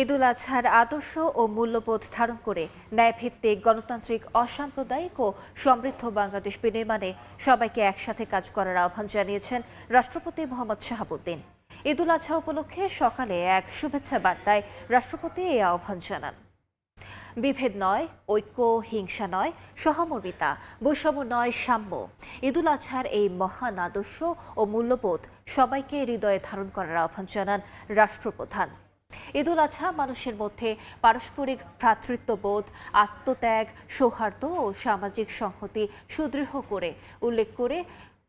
ঈদুল আজহার আদর্শ ও মূল্যবোধ ধারণ করে ন্যায়ভিত্তিক গণতান্ত্রিক অসাম্প্রদায়িক ও সমৃদ্ধ বাংলাদেশ বিনির্মাণে সবাইকে একসাথে কাজ করার আহ্বান জানিয়েছেন রাষ্ট্রপতি মোহাম্মদ শাহাবুদ্দিন। ঈদুল আজহা উপলক্ষে সকালে এক শুভেচ্ছা বার্তায় রাষ্ট্রপতি এই আহ্বান জানান। বিভেদ নয় ঐক্য, হিংসা নয় সহমর্মিতা, বৈষম্য নয় সাম্য। ঈদুল আজহার এই মহান আদর্শ ও মূল্যবোধ সবাইকে হৃদয়ে ধারণ করার আহ্বান জানান রাষ্ট্রপ্রধান। ঈদুল আজহা মানুষের মধ্যে পারস্পরিক ভ্রাতৃত্ববোধ, আত্মত্যাগ, সৌহার্দ্য ও সামাজিক সংহতি সুদৃঢ় করে উল্লেখ করে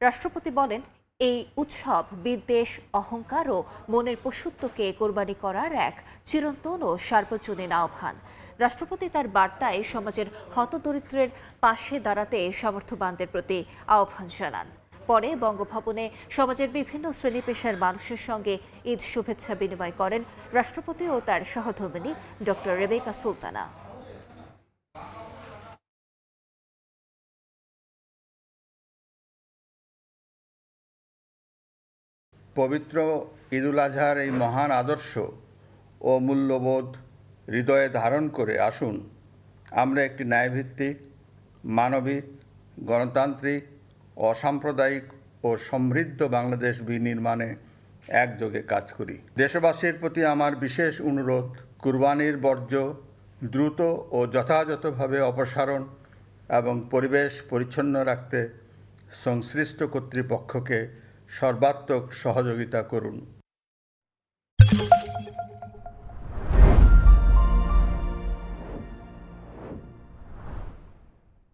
রাষ্ট্রপতি বলেন, এই উৎসব বিদ্বেষ, অহংকার ও মনের পশুত্বকে কোরবানি করার এক চিরন্তন ও সার্বজনীন আহ্বান। রাষ্ট্রপতি তার বার্তায় সমাজের হতদরিদ্রের পাশে দাঁড়াতে সমর্থবানদের প্রতি আহ্বান জানান। পরে বঙ্গভবনে সমাজের বিভিন্ন শ্রেণী পেশার মানুষের সঙ্গে ঈদ শুভেচ্ছা বিনিময় করেন রাষ্ট্রপতি ও তার সহধর্মিণী ডক্টর রেবেকা সুলতানা। পবিত্র ঈদুল আজহার এই মহান আদর্শ ও মূল্যবোধ হৃদয়ে ধারণ করে আসুন আমরা একটি ন্যায়ভিত্তিক, মানবিক, গণতান্ত্রিক, অসাম্প্রদায়িক ও সমৃদ্ধ বাংলাদেশ বিনির্মাণে একযোগে কাজ করি। দেশবাসীর প্রতি আমার বিশেষ অনুরোধ, কুরবানির বর্জ্য দ্রুত ও যথাযথভাবে অপসারণ এবং পরিবেশ পরিচ্ছন্ন রাখতে সংশ্লিষ্ট কর্তৃপক্ষকে সর্বাত্মক সহযোগিতা করুন।